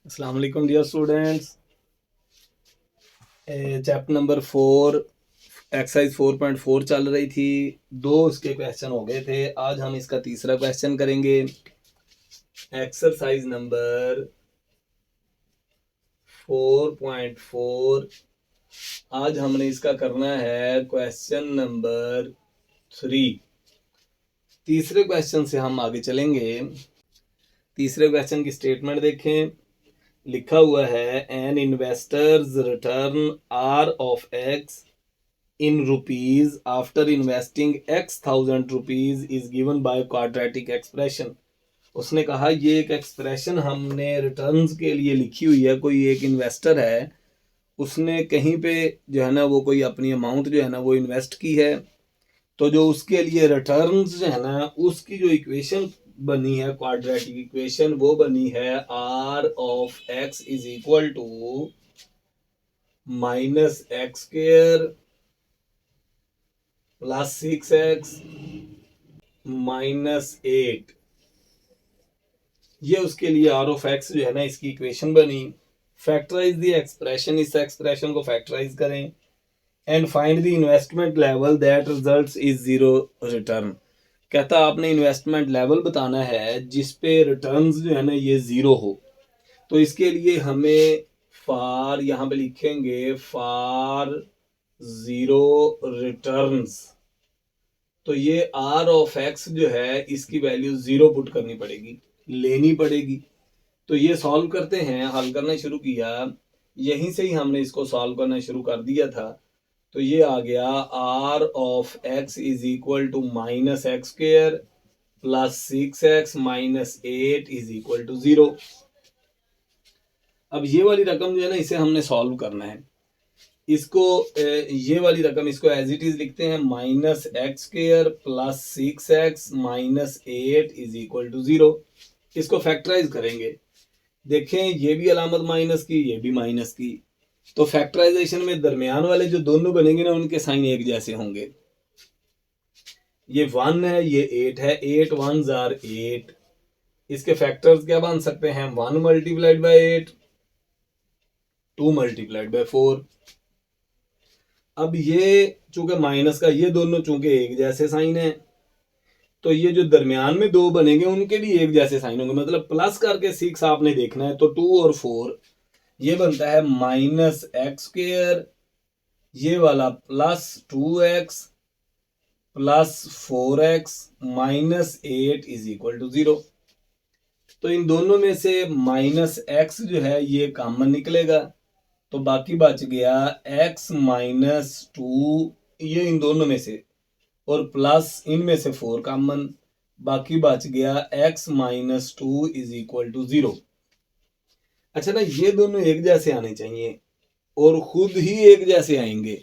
अस्सलाम वालेकुम dear students. Chapter number 4 exercise 4.4 चल रही थी। दो उसके क्वेश्चन हो गए थे। आज हम इसका तीसरा क्वेश्चन करेंगे। Exercise number 4.4। आज हमने इसका करना है क्वेश्चन नंबर 3। तीसरे क्वेश्चन से हम आगे चलेंगे। तीसरे क्वेश्चन की स्टेटमेंट देखें। लिखा हुआ है an investor's return r of x in rupees after investing x thousand rupees is given by quadratic expression। उसने कहा ये एक एक्सप्रेशन हमने रिटर्न्स के लिए लिखी हुई है। कोई एक इन्वेस्टर है, उसने कहीं पे जो है ना वो कोई अपनी अमाउंट जो है ना वो इन्वेस्ट की है, तो जो उसके लिए रिटर्न्स जो है ना उसकी जो इक्वेशन बनी है क्वाड्रेटिक इक्वेशन, वो बनी है r of x is equal to minus x square plus 6x minus 8। ये उसके लिए आर ऑफ एक्स जो है ना इसकी इक्वेशन बनी। फैक्टराइज द एक्सप्रेशन, इस एक्सप्रेशन को फैक्टराइज करें and find the investment level that results is zero return. कहता आपने इन्वेस्टमेंट लेवल बताना है जिस पे रिटर्न्स जो है ना ये जीरो हो। तो इसके लिए हमें फॉर यहाँ पे लिखेंगे फॉर जीरो रिटर्न्स। तो ये आर ऑफ एक्स जो है इसकी वैल्यू जीरो पुट करनी पड़ेगी, लेनी पड़ेगी। तो ये सॉल्व करते हैं। हल करना शुरू किया, यहीं से ही हमने इसको सॉल्व करना शुरू कर दिया था। तो ये आ गया r of x is equal to minus x square plus 6x minus 8 is equal to 0। अब ये वाली रकम जो है ना इसे हमने सॉल्व करना है। इसको ये वाली रकम इसको एज इट इज लिखते हैं minus x square plus 6x minus 8 is equal to 0। इसको फैक्टराइज करेंगे। देखें ये भी अलामत माइनस की, ये भी माइनस की। तो फैक्टराइजेशन में दरमियान वाले जो दोनों बनेंगे ना उनके साइन एक जैसे होंगे। ये 1 है, ये 8 है, 8 1s आर 8। इसके फैक्टर्स क्या बन सकते हैं? 1 मल्टीप्लाइड बाई 8, 2 मल्टीप्लाइड बाई 4। अब ये चूंकि माइनस का, ये दोनों चूंकि एक जैसे साइन है, तो ये जो दरमियान में दो बनेंगे उनके भी एक जैसे साइन होंगे। मतलब प्लस करके 6 आपने देखना है तो 2 और 4 ये बनता है माइनस एक्स स्क्वायर, ये वाला plus 2x plus 4x minus 8 is equal to 0। तो इन दोनों में से माइनस एक्स जो है ये कॉमन निकलेगा, तो बाकी बच गया x माइनस 2, ये इन दोनों में से, और प्लस इनमें से 4 कॉमन, बाकी बच गया x minus 2 is equal to 0। अच्छा ना, ये दोनों एक जैसे आने चाहिए और खुद ही एक जैसे आएंगे।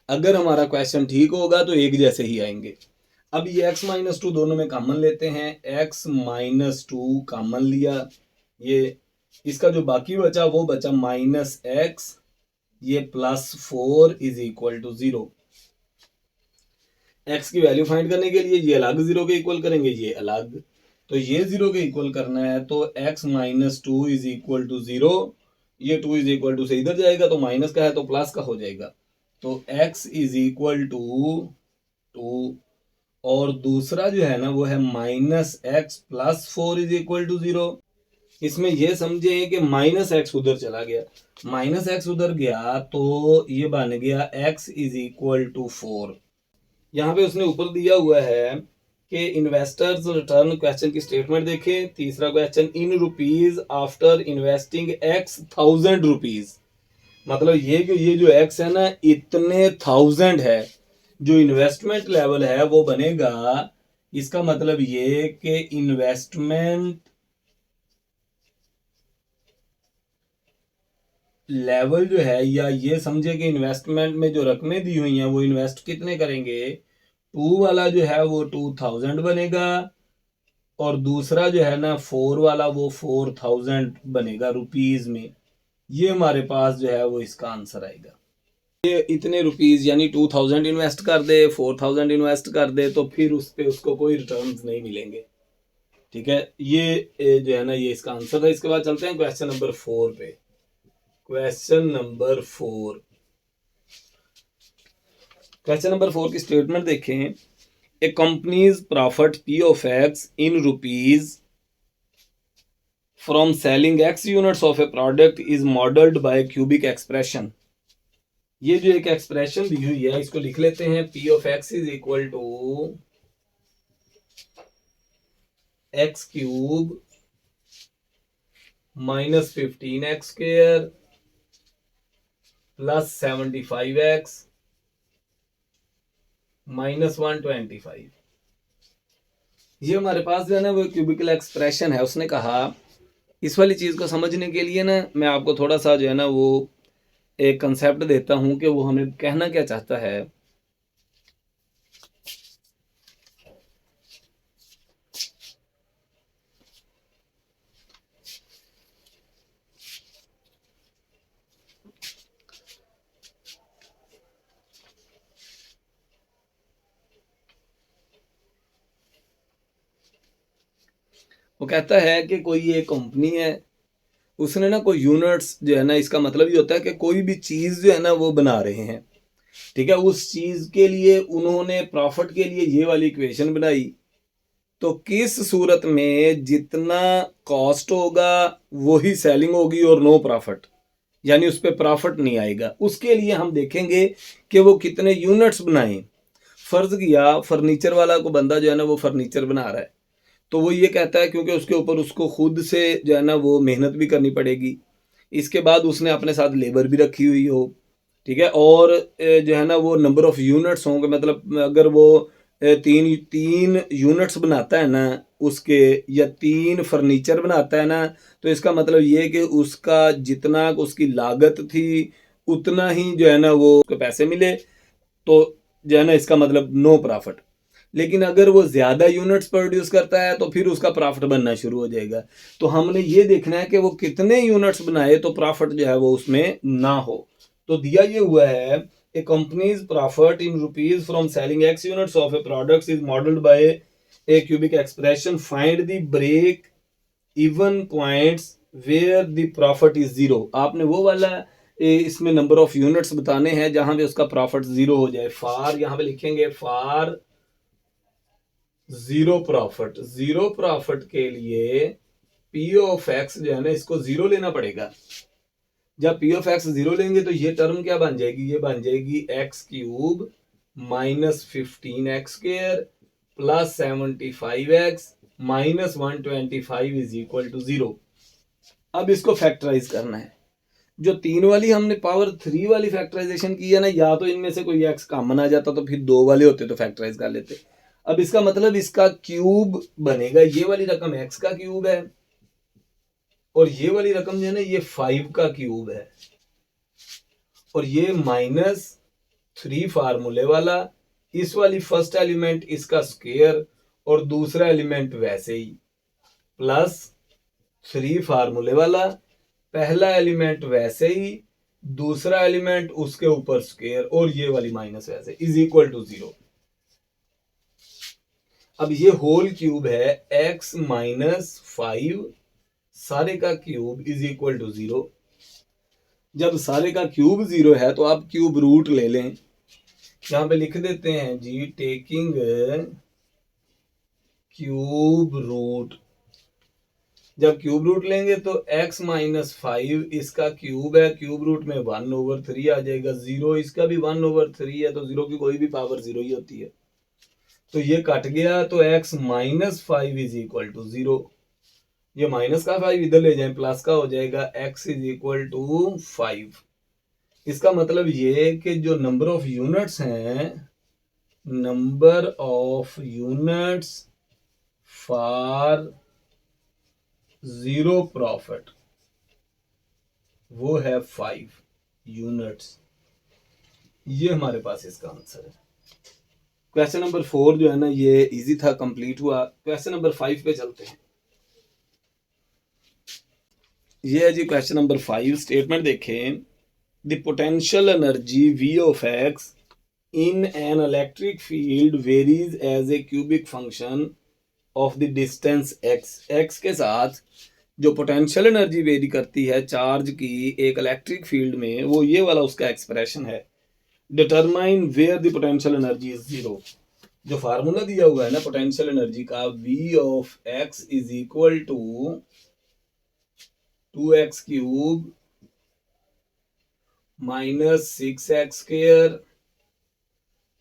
अगर हमारा क्वेश्चन ठीक होगा तो एक जैसे ही आएंगे। अब ये x माइनस 2 दोनों में कॉमन लेते हैं। x माइनस 2 कॉमन लिया, ये इसका जो बाकी बचा वो बचा माइनस एक्स, ये plus 4 is equal to 0। X की वैल्यू फाइंड करने के लिए ये अलग 0 के इक्वल करेंगे, ये अलग। तो ये 0 के इक्वल करना है तो x minus 2 is equal to 0। ये 2 इज इक्वल टू से इधर जाएगा तो माइनस का है तो प्लस का हो जाएगा। तो x इज इक्वल टू 2, और दूसरा जो है ना वो है minus x plus 4 is equal to 0। इसमें यह समझे कि माइनस एक्स उधर चला गया, माइनस एक्स उधर गया तो ये बन गया x इज इक्वल टू 4। यहाँ पे उसने ऊपर दिया हुआ है कि इन्वेस्टर्स रिटर्न, क्वेश्चन की स्टेटमेंट देखें। तीसरा question, in rupees after investing x 1000 rupees. मतलब ये कि ये जो x है ना इतने 1000 है, जो इन्वेस्टमेंट लेवल है वो बनेगा। इसका मतलब ये कि इन्वेस्टमेंट लेवल जो है, या ये समझे कि इन्वेस्टमेंट में जो रकमें दी हुई हैं वो इन्वेस्ट कितने करेंगे। 2 वाला जो है वो 2000 बनेगा, और दूसरा जो है ना 4 वाला वो 4000 बनेगा रुपीज में। ये हमारे पास जो है वो इसका आंसर आएगा। ये इतने रुपीज यानी 2000 इन्वेस्ट कर दे, 4000 इन्वेस्ट कर दे, तो फिर उस पे उसको कोई रिटर्न्स नहीं मिलेंगे। ठीक है, ये जो है ना ये इसका आंसर था। इसके बाद चलते हैं क्वेश्चन नंबर 4 पे। क्वेश्चन नंबर 4, क्वेश्चन नंबर 4 की स्टेटमेंट देखें। A company's profit P of X in rupees from selling X units of a product is modelled by cubic expression. ये जो एक एक्सप्रेशन दी हुई है इसको लिख लेते हैं। P of x is equal to x cube minus 15x square plus 75x minus 125। ये हमारे पास जो है ना वो क्यूबिकल एक्सप्रेशन है। उसने कहा इस वाली चीज़ को समझने के लिए ना मैं आपको थोड़ा सा जो है ना वो एक कंसेप्ट देता हूं कि वो हमें कहना क्या चाहता है। वो कहता है कि कोई एक कंपनी है, उसने ना कोई यूनिट्स जो है ना, इसका मतलब ये होता है कि कोई भी चीज़ जो है ना वो बना रहे हैं। ठीक है, उस चीज़ के लिए उन्होंने प्रॉफिट के लिए ये वाली इक्वेशन बनाई। तो किस सूरत में जितना कॉस्ट होगा वही सेलिंग होगी और नो प्रॉफिट, यानी उस पर प्रॉफिट नहीं आएगा। उसके लिए हम देखेंगे कि वो कितने यूनिट्स बनाएं। फर्ज किया फर्नीचर वाला को बंदा जो है ना वो फर्नीचर बना रहा है, तो वो ये कहता है क्योंकि उसके ऊपर उसको खुद से जो है ना वो मेहनत भी करनी पड़ेगी, इसके बाद उसने अपने साथ लेबर भी रखी हुई हो। ठीक है, और जो है ना वो नंबर ऑफ यूनिट्स होंगे, मतलब अगर वो तीन तीन यूनिट्स बनाता है ना उसके, या 3 फर्नीचर बनाता है ना, तो इसका मतलब ये है कि उसका जितना उसकी लागत थी उतना ही जो है ना वो उसको पैसे मिले, तो जो है ना इसका मतलब नो प्रॉफिट। लेकिन अगर वो ज़्यादा यूनिट्स प्रोड्यूस करता है तो फिर उसका प्रॉफिट बनना शुरू हो जाएगा। तो हमने ये देखना है कि वो कितने यूनिट्स बनाए तो प्रॉफिट जो है वो उसमें ना हो। तो दिया ये हुआ है a company's profit in rupees from selling X units of a products is modelled by a cubic expression. Find the break even points where the profit is zero. आपने वो वाला इसमें नंबर ऑफ यूनिट्स बताने हैं जहां पे उसका profit zero हो जाए। फार यहां पे लिखेंगे फार जीरो प्रॉफिट। जीरो प्रॉफिट के लिए पी ऑफ एक्स जो है ना इसको जीरो लेना पड़ेगा। जब पी ऑफ एक्स जीरो लेंगे तो ये टर्म क्या बन जाएगी, ये बन जाएगी x cube minus 15x square plus 75x minus 125 is equal to zero. अब इसको फैक्टराइज करना है। जो 3 वाली हमने पावर 3 वाली फैक्टराइजेशन की है ना, या तो इनमें से कोई एक्स कॉमन आ जाता तो फिर 2 वाले होते तो फैक्टराइज कर लेते। अब इसका मतलब इसका क्यूब बनेगा, ये वाली रकम एक्स का क्यूब है और ये वाली रकम जो है ना ये 5 का क्यूब है, और ये -3 फार्मूले वाला, इस वाली फर्स्ट एलिमेंट इसका स्क्वायर और दूसरा एलिमेंट वैसे ही, प्लस 3 फार्मूले वाला, पहला एलिमेंट वैसे ही, दूसरा एलिमेंट उसके ऊपर स्क्वायर और ये वाली माइनस वैसे, इज इक्वल टू जीरो। अब ये होल क्यूब है x माइनस 5 सारे का cube is equal to zero. जब सारे का क्यूब जीरो है तो आप क्यूब रूट ले लें। यहां पे लिख देते हैं जी टेकिंग क्यूब रूट। जब क्यूब रूट लेंगे तो x माइनस 5 इसका क्यूब है, क्यूब रूट में 1/3 आ जाएगा। जीरो इसका भी 1/3 है, तो जीरो की कोई भी पावर जीरो ही होती है, तो ये कट गया। तो x minus 5 is equal to zero. ये माइनस का 5 इधर ले जाए प्लस का हो जाएगा, x इज इक्वल टू 5। इसका मतलब ये कि जो नंबर ऑफ यूनिट्स हैं, number of units for zero profit वो है 5 यूनिट्स। ये हमारे पास इसका आंसर है। क्वेश्चन नंबर 4 जो है ना ये इजी था, कंप्लीट हुआ। क्वेश्चन नंबर 5 पे चलते हैं। ये है जी क्वेश्चन नंबर 5। स्टेटमेंट देखें, the potential energy V of x in an electric field varies as a cubic function of the distance x के साथ जो पोटेंशियल एनर्जी वेरी करती है चार्ज की एक इलेक्ट्रिक फील्ड में, वो ये वाला उसका एक्सप्रेशन है। Determine where the potential energy is zero. जो फार्मूला दिया हुआ है ना पोटेंशियल एनर्जी का, v of x is equal to 2x cube minus 6x square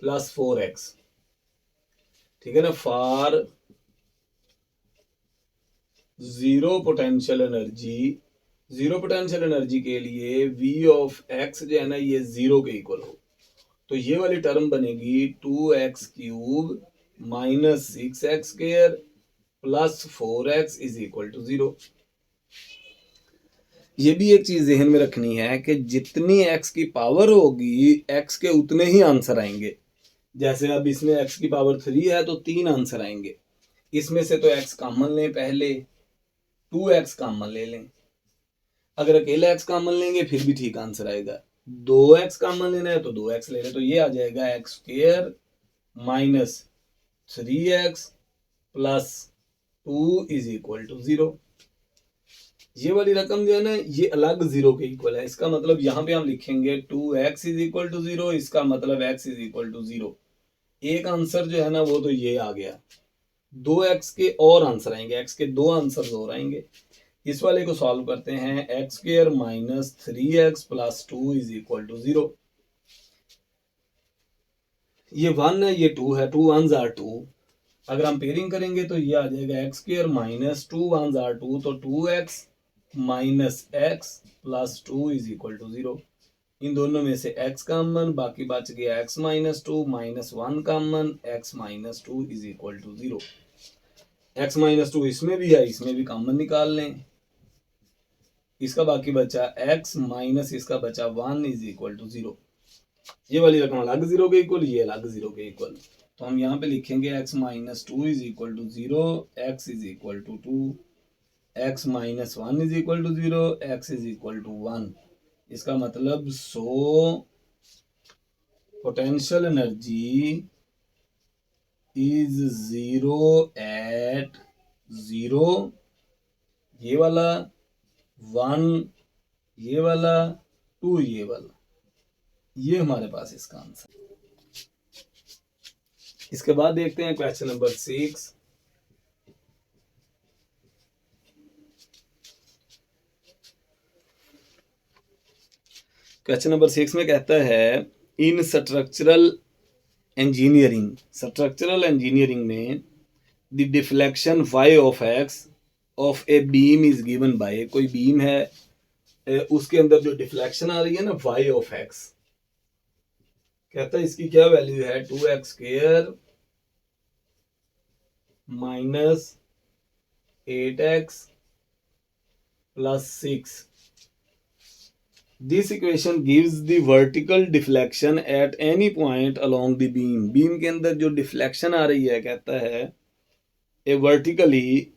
plus 4x, ठीक है ना, फॉर जीरो पोटेंशियल एनर्जी के लिए v ऑफ x जो है ना ये जीरो के इक्वल हो, तो ये वाली टर्म बनेगी 2x cube minus 6x square plus 4x is equal to zero. ये भी एक चीज जहन में रखनी है कि जितनी x की पावर होगी x के उतने ही आंसर आएंगे। जैसे अब इसमें x की पावर 3 है तो 3 आंसर आएंगे। इसमें से तो x कॉमन लें, पहले 2x कॉमन ले लें। अगर अकेला x कॉमन लेंगे फिर भी ठीक आंसर आएगा। 2x कॉमन लेना है तो 2x ले लें, तो ये आ जाएगा x square minus 3x plus 2 is equal to zero. ये वाली रकम जो है ना ये अलग जीरो के इक्वल है। इसका मतलब यहाँ पे हम लिखेंगे 2x is equal to zero, इसका मतलब x is equal to zero. एक आंसर जो है ना वो तो ये आ गया। 2x के और आंसर आएंगे, x के 2 आंसर और आएंगे। इस वाले को सॉल्व करते हैं। X square minus 3x plus 2 is equal to zero. ये 1 है, ये 2 है, 2 1s आर 2। अगर हम पेयरिंग करेंगे तो ये आ जाएगा x square minus 2 1s are 2, तो 2x minus x plus 2 is equal to zero. इन दोनों में से x कॉमन, बाकी बच गया x minus 2 minus 1 common, x minus 2 is equal to zero. x minus 2 इसमें भी है, इसमें भी कॉमन निकाल लें। इसका बाकी बचा x माइनस इसका बचा 1 इज इक्वल टू जीरो। ये वाली रकम अलग जीरो के इक्वल, ये अलग जीरो के इक्वल। तो हम यहाँ पे लिखेंगे x minus 2 is equal to zero, x is equal to 2, x minus 1 is equal to zero, x is equal to 1। इसका मतलब so potential energy is zero at zero. ये वाला 1, ये वाला 2, ये वाला, ये हमारे पास इसका आंसर। इसके बाद देखते हैं क्वेश्चन नंबर 6। क्वेश्चन नंबर 6 में कहता है इन स्ट्रक्चरल इंजीनियरिंग में the deflection y of x of a beam is given by. कोई बीम है, उसके अंदर जो डिफ्लेक्शन आ रही है ना y ऑफ x, कहता है इसकी क्या वैल्यू है 2x square minus 8x plus 6। This equation gives the vertical deflection at any point along the beam. Beam के अंदर जो डिफ्लेक्शन आ रही है, कहता है ए वर्टिकली,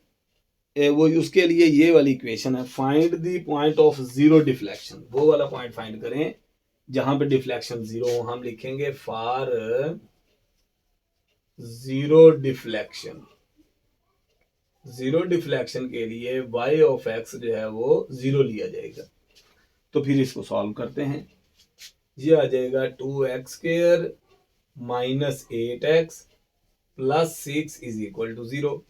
वो उसके लिए ये वाली इक्वेशन है। Find the point of zero deflection. वो वाला पॉइंट फाइंड करें जहां पे डिफ्लेक्शन जीरो हो। हम लिखेंगे for zero deflection. Zero deflection के लिए y ऑफ x जो है वो जीरो लिया जाएगा। तो फिर इसको सॉल्व करते हैं। ये आ जाएगा 2x square minus 8x plus 6 is equal to zero.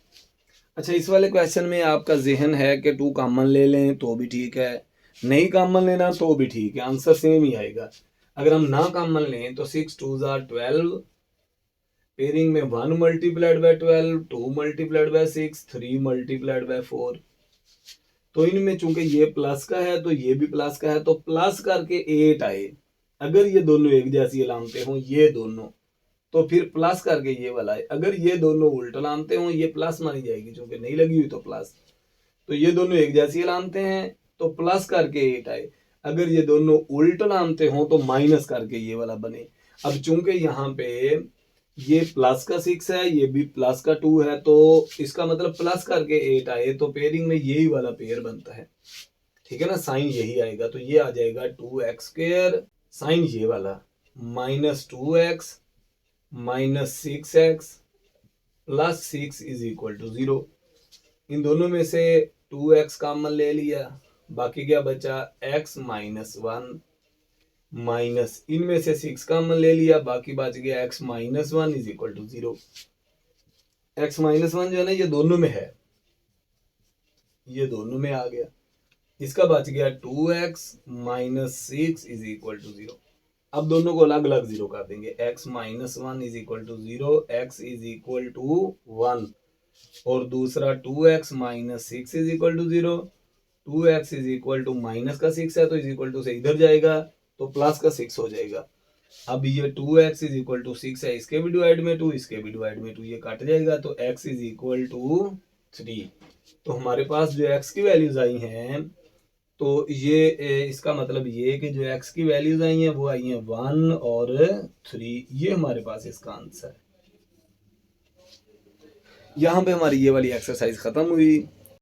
अच्छा, इस वाले क्वेश्चन में आपका जहन है कि 2 कॉमन ले लें तो भी ठीक है, नहीं कॉमन लेना तो भी ठीक है, आंसर सेम ही आएगा। अगर हम ना कॉमन लें तो 6 2s आर 12, पेयरिंग में 1 multiplied by 12, 2 multiplied by 6, 3 multiplied by 4। तो इनमें चूंकि ये प्लस का है तो ये भी प्लस का है, तो प्लस करके 8 आए। अगर ये दोनों एक जैसी अलामतें हों, ये दोनों, तो फिर प्लस करके ये वाला है। अगर ये दोनों उल्ट अलामतें हों, ये प्लस मानी जाएगी, चूंकि नहीं लगी हुई तो प्लस। तो ये दोनों एक जैसी अलामतें हैं तो प्लस करके 8 आए। अगर ये दोनों उल्ट अलामतें हों तो माइनस करके ये वाला बने। अब चूंकि यहाँ पे ये प्लस का 6 है, ये भी प्लस का 2 है, तो इसका मतलब प्लस करके 8 आए, तो पेयरिंग में यही वाला पेयर बनता है, ठीक है ना। साइन यही आएगा, तो ये आ जाएगा 2x स्क्वायर साइन ये वाला minus 2x minus 6x plus 6 is equal to 0। इन दोनों में से 2x कॉमन ले लिया, बाकी क्या बचा x माइनस 1, माइनस इनमें से 6 कॉमन ले लिया, बाकी बच गया x minus 1 is equal to 0। x minus 1 जो है ना ये दोनों में है, ये दोनों में आ गया। इसका बच गया 2x minus 6 is equal to 0। अब दोनों को अलग अलग 0 कर देंगे। x minus 1 is equal to 0, x is equal to 1, और दूसरा 2x minus 6 is equal to 0। 2x is equal to minus का 6 है तो इज इक्वल टू से इधर जाएगा तो प्लस का 6 हो जाएगा। अब ये 2x इज इक्वल टू 6 है, इसके भी डिवाइड में 2, इसके भी डिवाइड में 2, ये कट जाएगा तो x इज इक्वल टू 3। तो हमारे पास जो x की वैल्यूज आई हैं, तो ये इसका मतलब ये कि जो x की वैल्यूज आई हैं वो आई हैं 1 और 3। ये हमारे पास इसका आंसर है। यहाँ पे हमारी ये वाली एक्सरसाइज खत्म हुई।